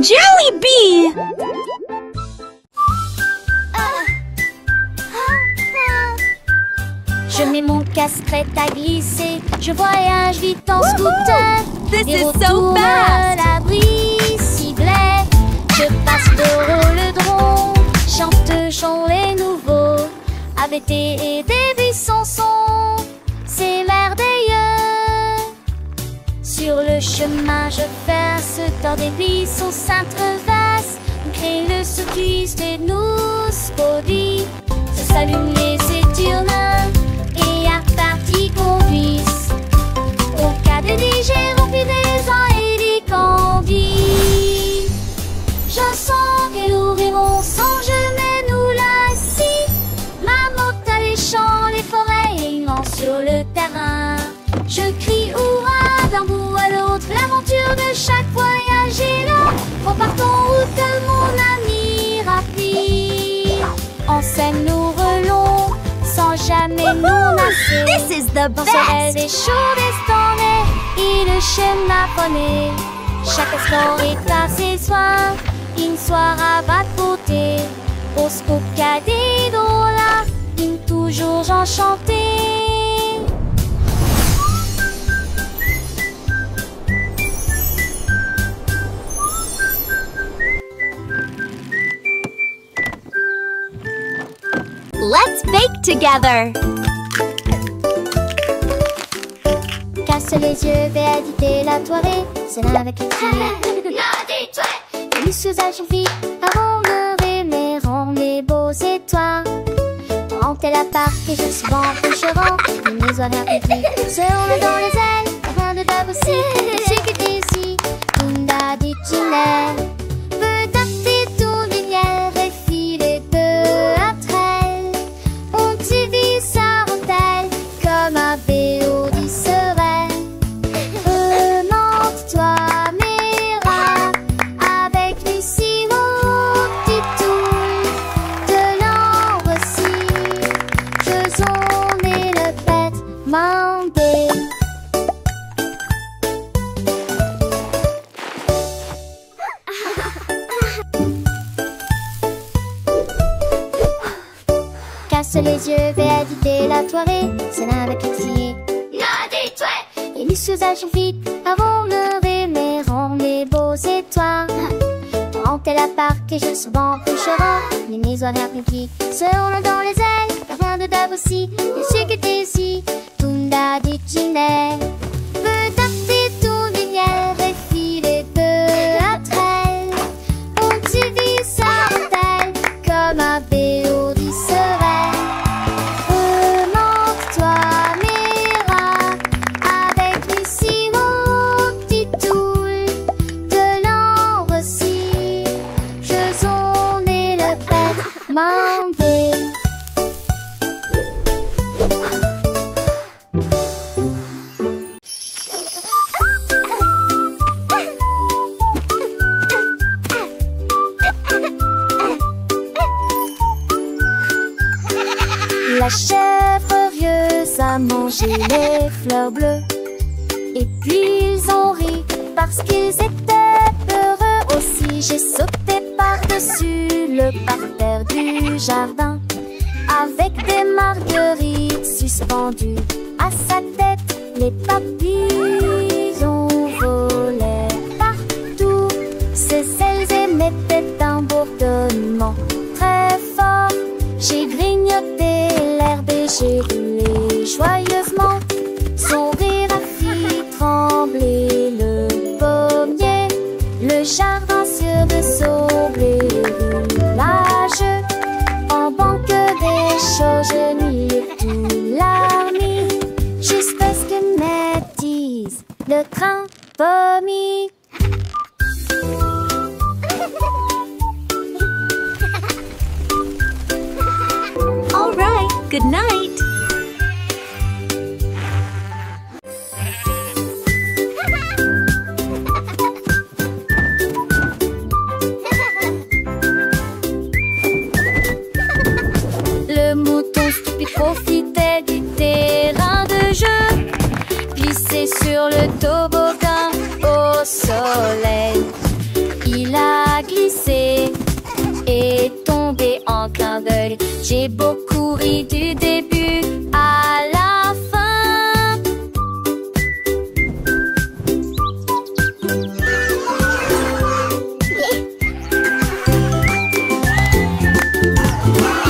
Jelly Bee! Je mets mon casque prêt à glisser. Je voyage vite en scooter. This Des is retours so à fast! l'abri ciblait. Je passe le rôle chante chant les nouveaux. AVT et des buissons sont, c'est merveilleux. Sur le chemin je passe dans des buissons s'intreversent. On crée le circuit et nous produit. Se s'allument les étures-mains et à partie conduisent. Au cas de digérer rempli des ans et des candies. Je sens que nous rêvons sans jamais nous lasser. Ma moto les champs, les forêts et immense sur le terrain. Je crie hurrah d'un bout à l'autre. L'aventure de chaque voyage est là. Repartons route de mon ami rapide. En scène nous relons sans jamais nous lasser. This is the Dans ce des best! chauds destins et le schéma poney. Chaque instant est à ses soins. Une soirée va de beauté. Au scoop cadet là, une toujours enchantée. Let's bake together! Casse les yeux, vais éditer la soirée. C'est là avec les filles. Les usages vite avant de rêver, rend les beaux étoiles. Quand elle appart et je suis bon coucherant, mes horaires publics se roulent dans les ailes. Rien de table aussi, c'est que t'es ici. Tunda du tunnel. Peut appeler tout lumière et filer peu après elle. On t'y vit sa rondelle comme un vélo du serein. Remonte-toi, Mira, avec Lucie, mon petit tour. De l'ombre aussi, faisons et le bête mandé. Casse les yeux, vais éditer la soirée. C'est là avec l'exilé. Et les usages vite avant le rêver, rend les beaux étoiles. Quand elle appart et je suis bon coucherant, les maisons publiques se roulent dans les ailes. Rien de dab aussi, et c'est que t'es ici. Tunda du tunnel. Peut taper tout lumière et filer peu après elle. On t'y vit sa rondelle comme un vélo du serein. Remonte-toi, Mira, avec Lucie, mon petit tour. De l'ombre aussi, faisons et le bête mandé. La chèvre rieuse a mangé les fleurs bleues. Et puis ils ont ri parce qu'ils étaient peureux aussi. J'ai sauté par-dessus le parterre du jardin, avec des marguerites suspendues à sa tête. Les papillons volaient partout. Ses ailes émettaient un bourdonnement très fort. J'ai grignoté l'herbe et j'ai roulé joyeusement. Son rire a fait trembler le pommier, le jardin sur de saublé roulage. En banque des choses, je nuis tout la nuit, jusqu'à ce que m'attise le train pommier. All right, good night! Le mouton stupide profitait du terrain de jeu, glissé sur le toboggan au soleil. Il a J'ai beaucoup ri du début à la fin.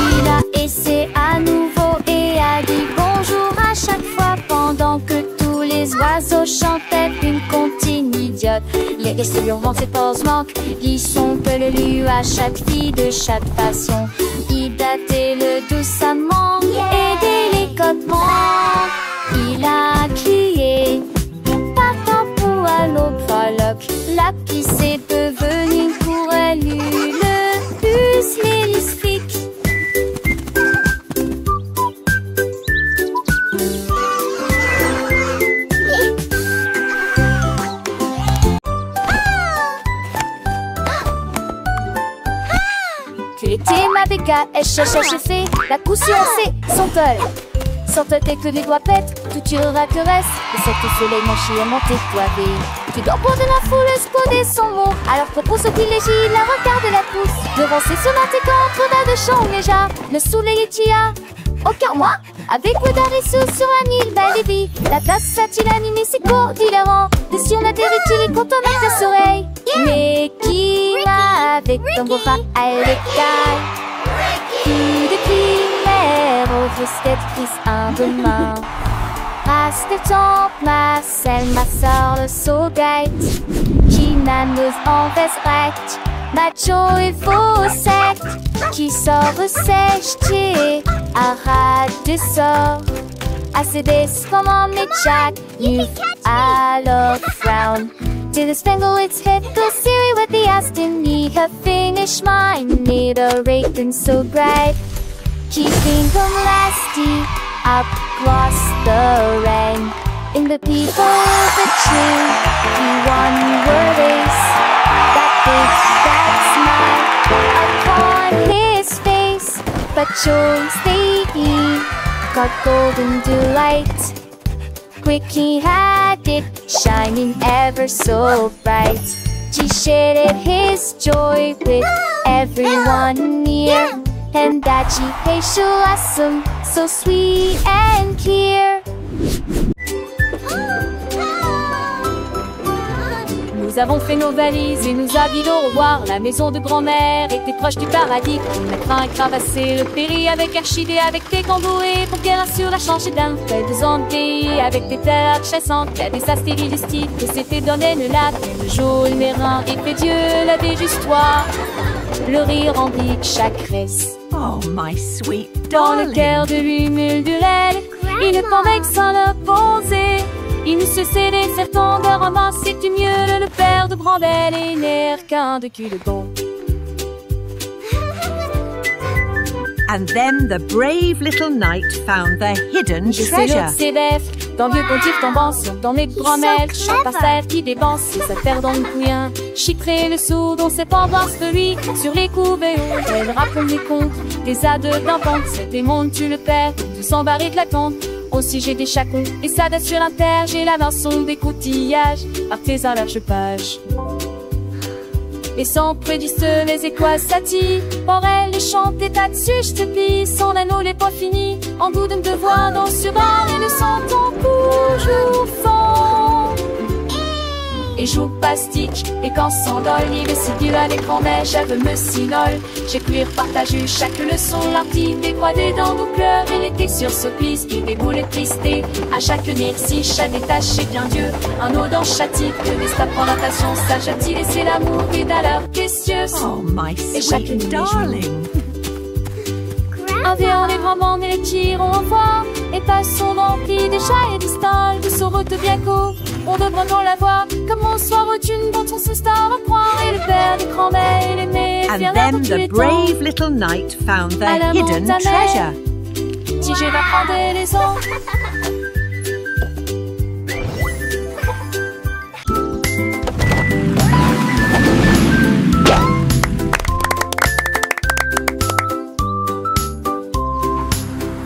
Il a essayé à nouveau et a dit bonjour à chaque fois pendant que tous les oiseaux chantaient une comptine idiote. Les restes hurlant ses pauses manquent, ils sont peu le lu à chaque fille de chaque façon. Il datait le doucement et délicatement. Il a crié partant pour à l'aube frolique. La pisse est devenue pour elle le plus mélistique. Tu étais ma béca, elle cherche fait la couture c'est son tol. Sans te que les doigts pètent, tout tu caresse. Et cette soleil manché est monté poivé. Tu dois prendre la foule, esconder son mot. Alors que pour ce privilégie, la regarde la pousse. Devant ses sonnettes contre la de champ déjà. Le soleil est tia. Aucun moi, avec le d'Arisou sur un île, belle et vie. La place a-t-il animé ses cours d'hilarant. Et si on a il est content de tes oreilles. Mais qui va avec ton beau rat à l'écaille? Qui de primaire au frustratrice un demain. Race de temps, Marcel, ma soeur, le saugate. Qui n'annonce en veste recte. Macho et faux secte. Qui sort sèche, arrête de sort. Assez comment mais Jack, you alors frown. To the spangle its hit the Siri with the Aston. Need her finish mine, need a rating so bright. Keeping them lasty across the rain. In the people of the tree, he won your race. That smile upon his face, but yours they got golden delight. Quick he had it, shining ever so bright. He shared his joy with everyone near, and that she hates awesome, so sweet and clear. Nous avons fait nos valises et nous habillons au revoir. La maison de grand-mère était proche du paradis. La crin est cravassée, le péri avec archidé, avec tes camboués pour qu'elle assure la changer d'un fait de zandé, avec des terres chassantes, il y a des astéries du style que s'était donné le lac. Le jaune, les reins et que Dieu l'avait juste toi. Le rire remplit chaque reste. Oh, my sweet Dans darling. le cœur de lui mule-durelle, il ne convainc sans le poser. Il ne se cédait faire ton de ramasser du mieux le père de Brandel et l'air qu'un de cul de bon. And then the brave little knight found the hidden Je sais treasure. l'autre ses bêtes, dans vieux pontif tombant sur dans les grand-mères, chante par terre qui dépense ses affaires dans le couillin. Chiffrer le sou dont ses pendances de lui, sur les couvées où elle raconte les contes, des ades d'enfants, c'est des mondes tu le perds, tout s'embarrer de la compte. Aussi j'ai des chacons et ça date sur l'inter, j'ai la main des coutillages, artisan large page. Et sans prédisent les écoises satis, pour elle les chante des tas dessus, je te plie, son anneau n'est pas fini, en goût de me devoir dans sur un et le sentant toujours fond. Et joue pastique, et quand s'endole, il est à l'écran, mais j'avais me sinole. J'ai cuir partagé chaque leçon, l'artiste décroisé dans nos pleurs, et l'été sur ce piste, qui déboule et tristé. À chaque merci, chat détaché bien Dieu, un eau dans châtie, que des stapes en natation, sage a-t-il laissé l'amour, et d'ailleurs question. Oh, my sweet darling. Un vieux les grands et les tirons en voix, et passons remplis des chats et des stalles, de son route bien court. On devrait dans la voir, comme on soit retune dont on se star à croire, et le père des grands-mères et les mères. And then the brave little knight found the hidden treasure. Si je vais prendre les ans.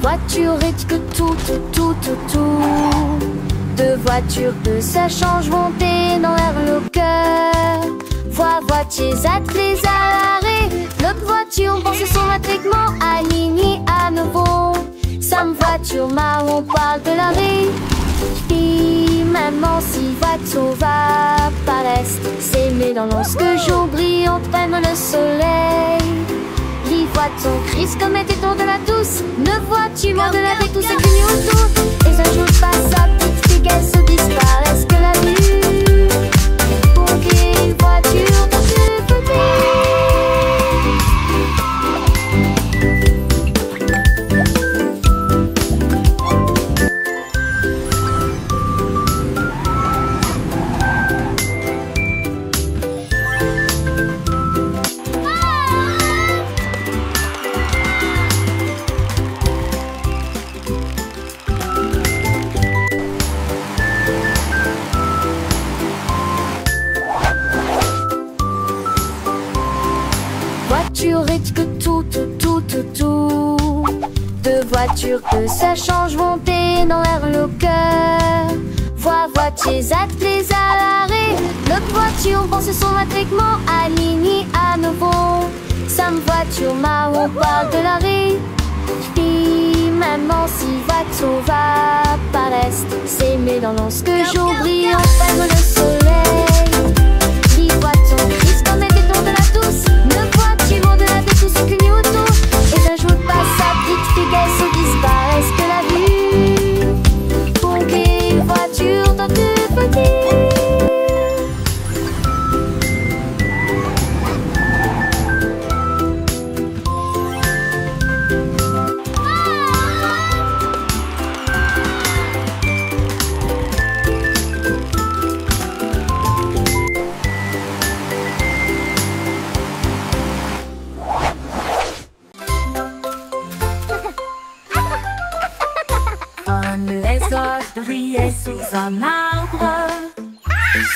Voiture et que tout. Deux voitures que ça change monter dans l'air le cœur. Voiture attelées à l'arrêt. L'autre voiture pense son matriclement aligné marron parle de la vie. Puis maman si voiture va paraître, s'aimer dans lorsque jour brillant prenne le soleil. Les voitons crise comme était tour de la douce. Ne vois-tu moins de la vie tous ces clignots autour. Et un jour passe sa petite fille qu'elle se disparaisse que la vue. Pour qu'une voiture dans ce côté. Voiture et que tout. Deux voitures que ça change monter dans l'air le cœur. Voitiers attelés à l'arrêt. L'autre voiture pense son matriquement aligné à nouveau. Sam voiture marron parle de l'arrêt. Puis maman si voiture va paraître, s'aimer dans lorsque jour brille enfin le soleil. Les voitures crise comme était tour de la douce. Ne vois-tu moins de la vie tout ce que nous autour. Et un jour passe sa petite fille qu'elle se disparaisse que la vue. Pour qu'une voiture dans tout petit. Les oies brillaient sous un arbre.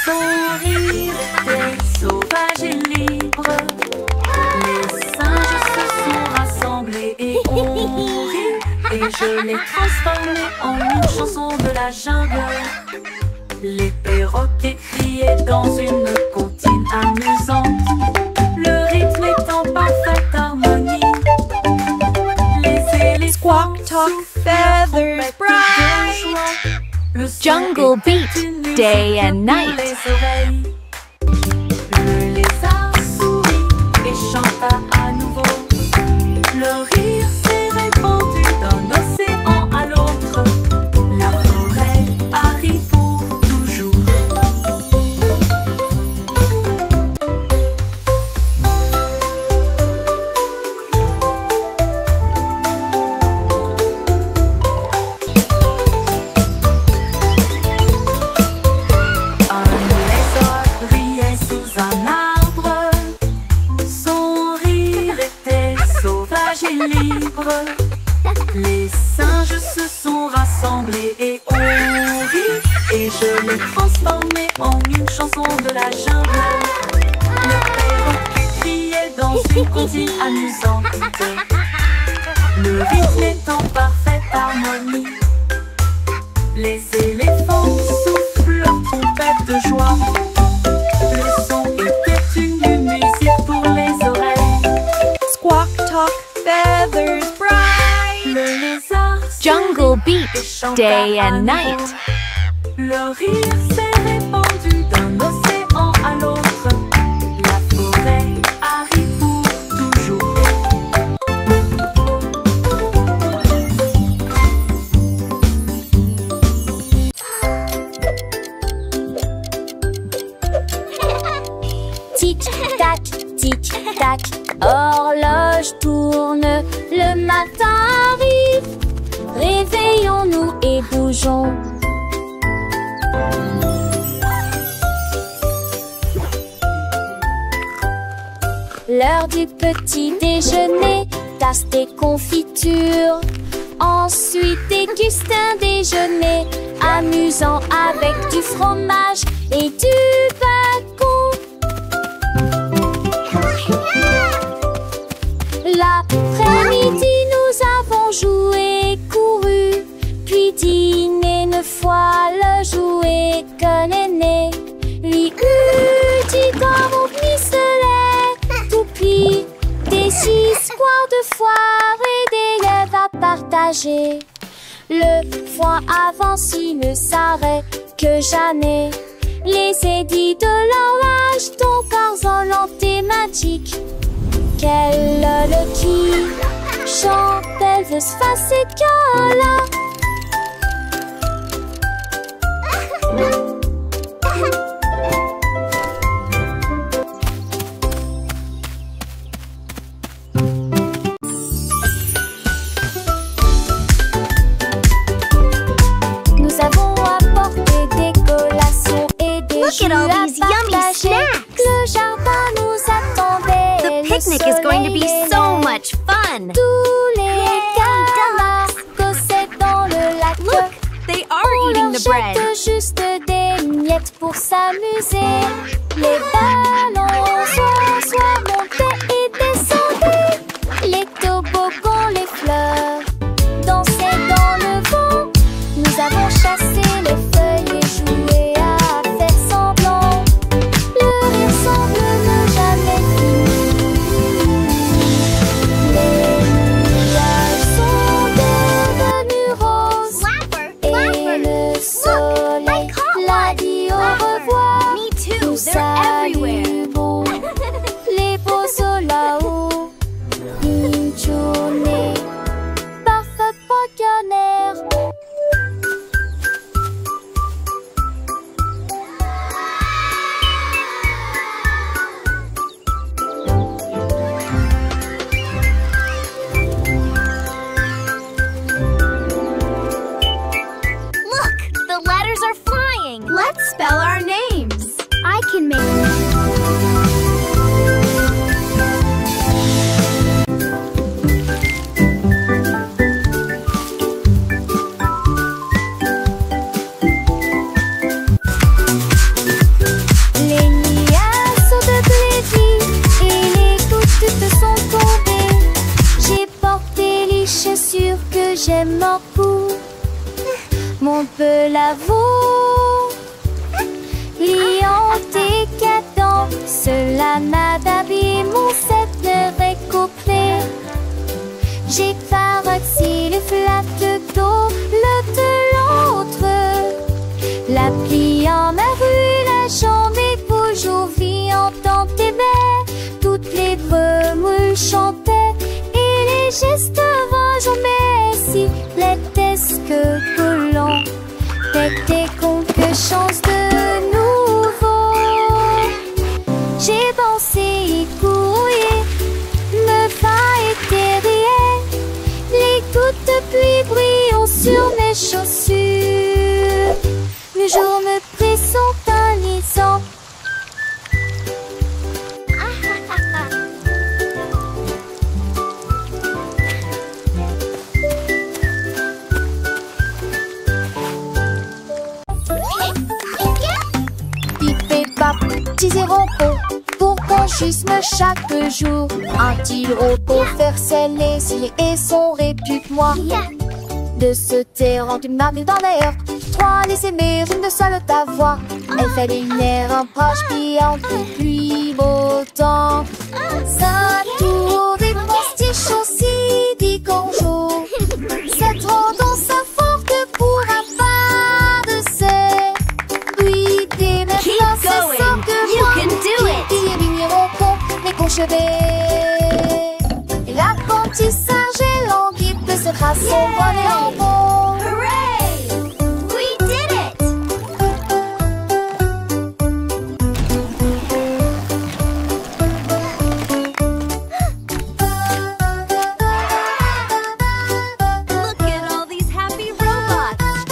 Son rire était sauvage et libre. Les singes se sont rassemblés et ont ri. Et je l'ai transformé en une chanson de la jungle. Les perroquets criaient dans une comptine amusante. Le rythme est en parfaite harmonie. Les éléphants Squawk, talk, feathers bright. Jungle beat, day and night. Le lézard sourit et chanta à nouveau. Le rire s'est répandu d'un océan à l'autre. La forêt arrive pour toujours. Libre. Les singes se sont rassemblés et ont ri. Et je l'ai transformé en une chanson de la jungle. Le perroquet criait dans une comptine amusante. Le rythme est en parfaite harmonie. Les éléphants soufflent leur trompette de joie. Le son était une musique pour les oreilles. Squawk, talk, feathers bright. Le lézard Jungle beat, chanta day à and nouveau. night. Le rire s'est répandu d'un océan à l'autre. La forêt arrive pour toujours. Tic-tac, horloge tourne, le matin arrive. Réveillons-nous et bougeons. L'heure du petit déjeuner, tasse des confitures. Ensuite déguste un déjeuner amusant avec du fromage et du bacon. L'après-midi, nous avons joué, couru, puis dîné une fois le jouet que l'aîné lui eut dit comme au pistolet. Tout puis des histoires de foire et des rêves à partager. Le foin avance, il ne s'arrête que jamais. Les édits de l'horloge, ton corps thématique. Quelle le qui chante Elvis Fascicola. Nous avons apporté des collations et des Look at all these yummy snacks. Le jardin nous attendait. The picnic is going to be so much fun. Tous les camarades cossaient dans le lac. Look, they are On eating leur the bread. jette juste des miettes pour s'amuser. Les ballons soit montaient et descendaient. Les toboggans, les fleurs dansaient dans le vent. Nous avons chassé les feuilles et joué à faire semblant. Le rire semble ne jamais finir. Les nuages sont devenus roses. Et le soleil l'a dit au revoir. Me too, Nous they're everywhere. saluons les beaux là-haut. Une journée parfaite canard. Look, the letters are flying. Let's spell our names. I can make Les nuages sont devenus et les gouttes te sont tombées. J'ai porté les chaussures que j'aime beaucoup. Mon peu l'avoue, liant et cadent, cela m'a d'habiller mon set de récoupé. J'ai parti le flatte d'eau, le de l'autre. La pluie en ma rue, la jambe est toujours vivante dans tes baies. Toutes les remoules chantaient et les gestes avant mais si l'étesque collant t'étais con que chance de nouveau. J'ai pensé y courir, me va et derrière. Les gouttes de pluie brillent sur mes chaussures. Le jour me pressent un lisant. Pip et pap, petits et repos, pour qu'on jusme chaque jour. Un-t-il repos faire ses laisiers et son répupe-moi. De se taire en une marque dans l'air. Trois les aimer, une seule ta voix. Elle fait une air un proche piant depuis beau temps. Ça tour des postiches aussi dit qu'on joue. C'est trop dans sa forte pour un pas de ses. Oui, des maintenant c'est ça going. que You moi. can do it. Qui est vigneron con, mais qu'on chevet. Et l'apprentissage et l'anguille de cette race sont volés en bon. Hooray! We did it! Look at all these happy robots.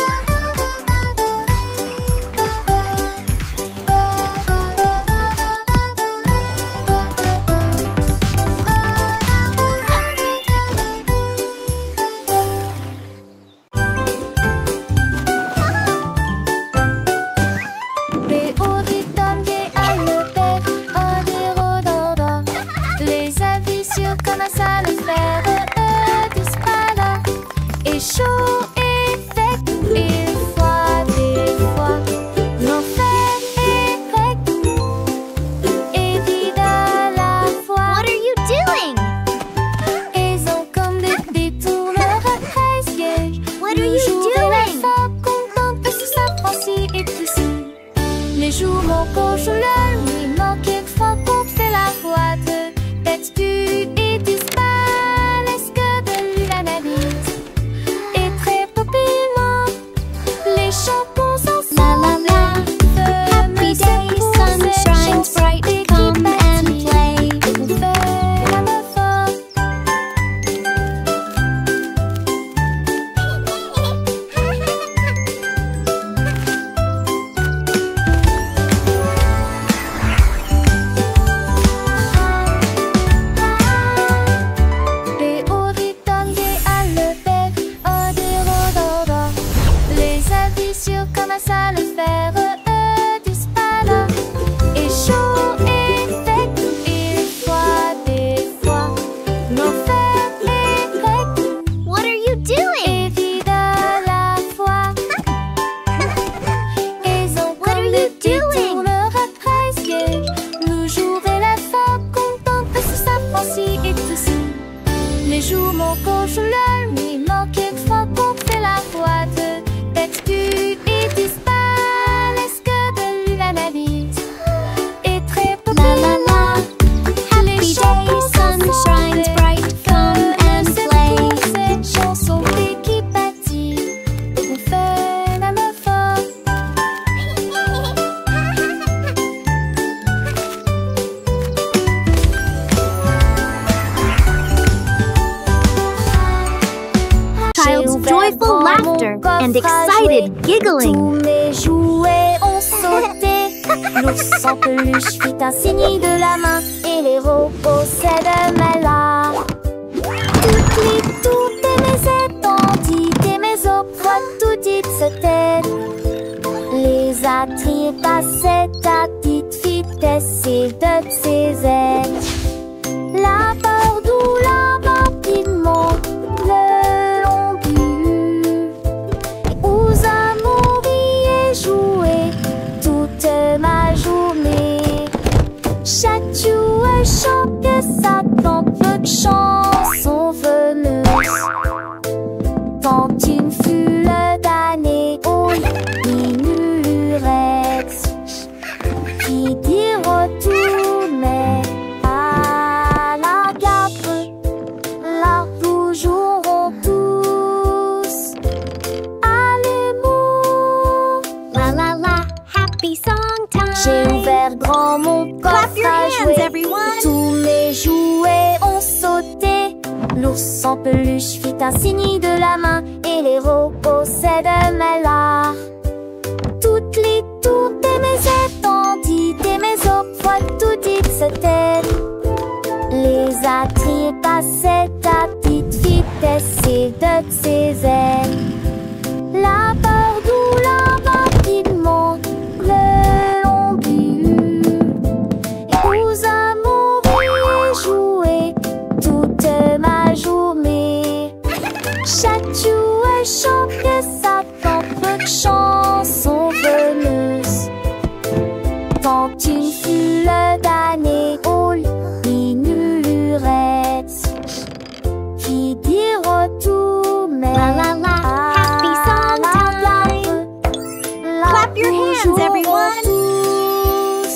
cochon le mimant, quelquefois qu'on fait la boîte. Tête du et disparaissent que de l'analyse. Et très populaire, les champons sont la la la. Happy day, sun shines bright, come and play. On fait la meuf. Comme un sale fer du spada. Et chaud et sec, il fois des fois nos fers et grecs. What are you doing? Et vide à la fois. Ils ont comme le tour leur apprécié. Le jour et la femme contente parce que ça Francie et tout ça. Les jours mon cochon le nuit manque quelquefois qu'on fait la boîte. Tête du et disparaissent que de l'analyse. Et très populaire. La la la. Happy day, sun shines bright, come and play. Cette chanson qui bâtit, on fait la meuf. Child's joyful laughter and excited giggling. Tous mes jouets ont sauté. L'ours en peluche fit un signe de la main et les robots s'aident-là. Toutes et mes étendues et mes opres, tout dites se tête. Les attraits passaient à petite vitesse et de ses ailes. La bordou, la rapidement, le long but. Aux amours et jouer toute ma journée. Chaque jouet chante sa peu de chansons veneuses. Tant une fut le damné aux minurettes qui dit retourner à la gare. Là nous jouerons tous à l'amour. La la la. Happy song time. J'ai ouvert grand mon coffre Clap your à hands, jouer. everyone. Tous mes jouets ont sauté. L'ours en peluche fit un signe de la main et les robots s'aident-là. Toutes les tours et mes étendues et mes opres, tout dites se tête. Les attraits passaient à petite vitesse et de ses ailes. La bordou, la rapidement, le long but. Et aux amours et jouer toute ma journée. Chaque jouet chante sa propre chanson veneuse. Tant une fut le damné aux minurettes qui dit retourner. La la la. Happy song time. Clap your hands, everyone. Tous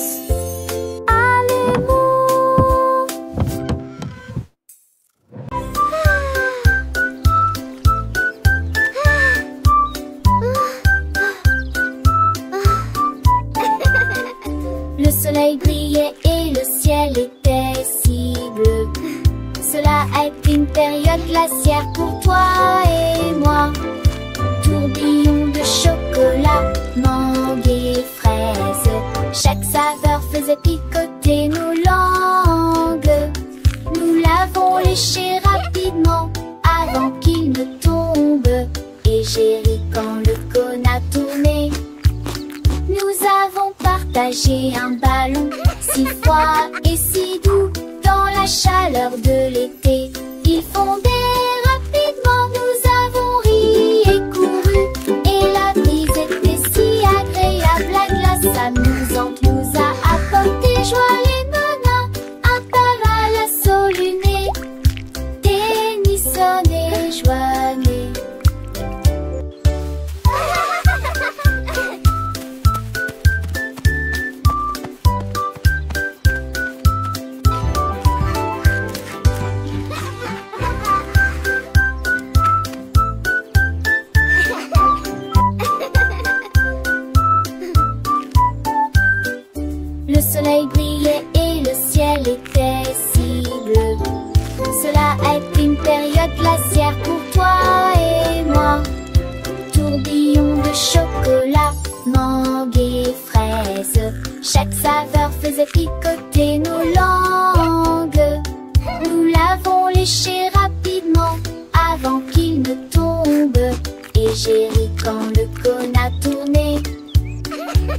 à l'amour. Le soleil brillait et le ciel était si bleu. Cela a été une période glaciaire pour toi et moi. Tourbillon de chocolat, mangue et fraises. Chaque saveur faisait picoter nos langues. Nous l'avons léché rapidement avant qu'il ne tombe. Et j'ai ri quand le cône a tourné. Nous avons partagé un ballon si froid et si doux dans la chaleur de l'été. Il fondait rapidement, nous avons ri et couru. Et la brise était si agréable, la glace amusante nous a apporté joie. Les nanas, un parasol luné, Tennyson et Joannet. Le soleil brillait et le ciel était si bleu. Cela a été une période glaciaire pour toi et moi. Tourbillon de chocolat, mangue et fraise. Chaque saveur faisait picoter nos langues. Nous l'avons léché rapidement avant qu'il ne tombe. Et j'ai ri quand le cône a tourné.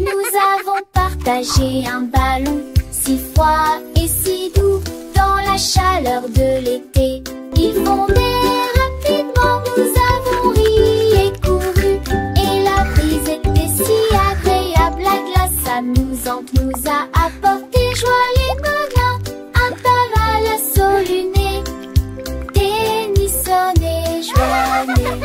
Nous avons partagé un ballon si froid et si doux dans la chaleur de l'été. Il fondait rapidement, nous avons ri et couru. Et la brise était si agréable, la glace amusante nous a apporté joie et bonheur. Un tabac à soluné, Tennyson et Joannée.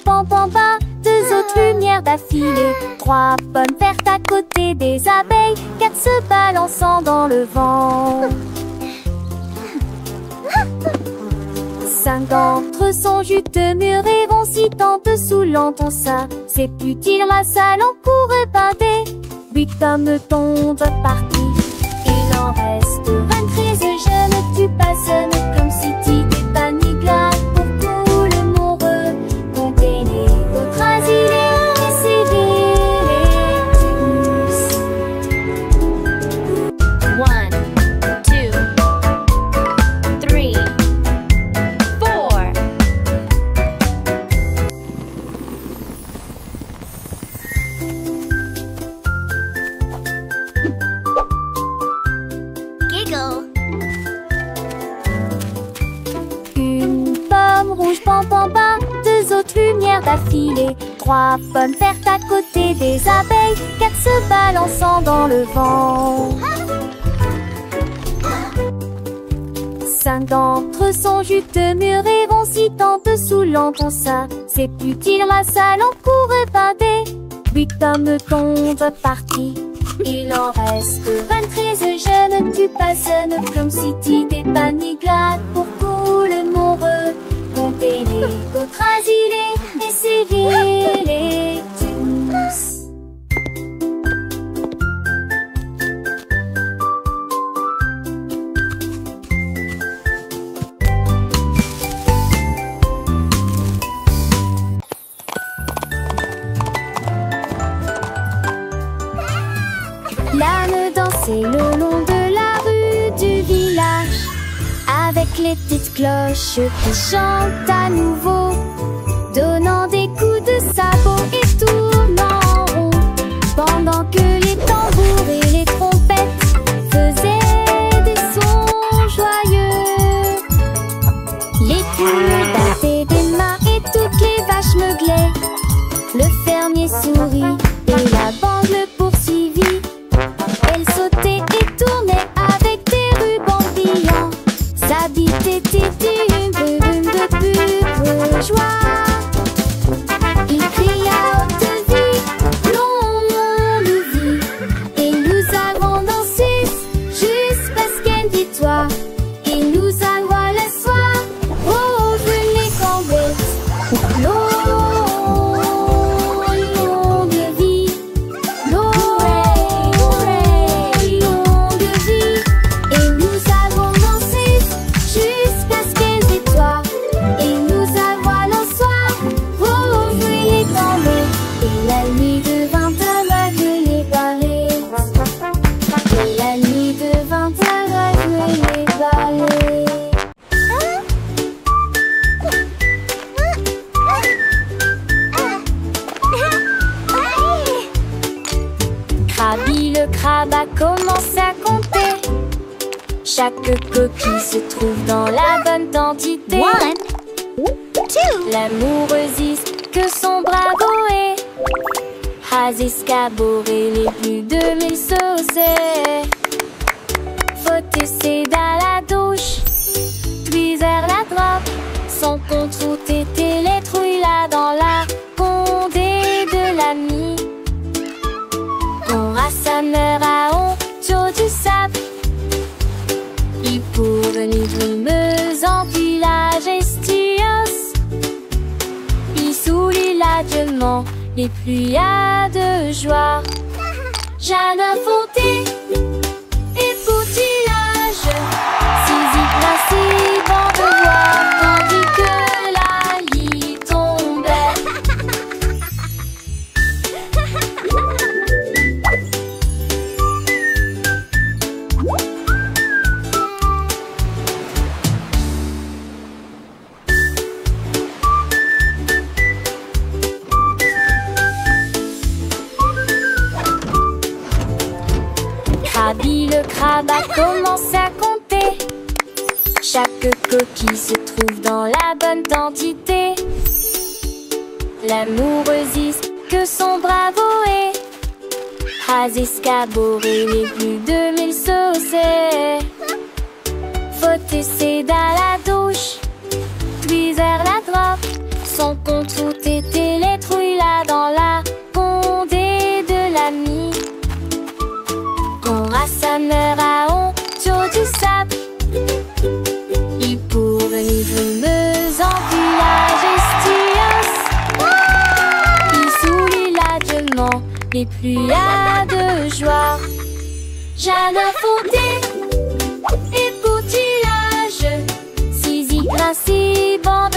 Pam-pam-pam, deux autres lumières d'affilée. 3 pommes vertes à côté des abeilles, 4 se balançant dans le vent. 5 d'entre eux sont juteux, mûrs et vont si tant dessous l'entend ça. C'est utile, ma salle en courrait pâté. 8 hommes tombent partis, il en reste 23. Je ne tue pas, ce n'est comme si tu t'es pas ni glace. D'affilée, 3 pommes vertes à côté des abeilles, 4 se balançant dans le vent. 5 d'entre eux sont juteux, mûrs et vont si tant dessous l'entend ça. C'est utile, ma salle en courrait pâté. 8 hommes tombent partis, il en reste 23. Je ne tue pas, ce n'est comme si tu t'es pas ni glace. Pour couler mon comptez les autres asilés et sévillez tous. L'âne dansait le long de la rue du village, avec les petites cloches qui chantent à nouveau, donnant des coups de sabot et tournant en rond, pendant que les tambours et les trompettes faisaient des sons joyeux. Les poules battaient des mains et toutes les vaches meuglaient. Le fermier sourit et la bande le poursuivit. Elle sautait et tournait avec des rubans brillants. Sa bite était une brume de pure joie. Il cria à haute vie, longue vie, et nous avons dansé jusqu'à ce qu'elle victoire. Et nous allons le soir, oh, venez cambettes, longue vie, longue vie. Et nous avons dansé jusqu'à ce qu'elle victoire. Et nous allons le soir, oh, venez cambettes. Et la nuit devint aveugle les balais. Et la nuit devint aveugle les balais. Krabi le crabe a commencé à compter chaque coquille se trouve dans la bonne quantité. 1, 2. L'amoureuse que son bravo est Escaboré les plus de 1000 saucés. Faut essayer dans la douche, puis vers la droite, Sans compte route était les trouilles là dans la condé de l'ami. Quand Rasseneur a honte du sable, il pour venir brumeuse en village estios. Il soulit largement les pluies à de joie. Jeanne Fonté et Poutillage, Zizi principe en devoir, tandis que la lit tombait. Krabi le crabe a commencé à compter chaque coquille se trouve dans la bonne quantité. L'amoureuse que son bravo est a escaboré les plus de 1000 saucés. Faut essayer dans la douche, puis vers la droite. Son compte route était les trouilles là dans la condé de l'ami. Quand Rasseneur a honte du sable, il pour venir brumeuse en village estios. Il soulit largement les pluies à de joie. Jeanne Fonté et Poutillage, Zizi principe en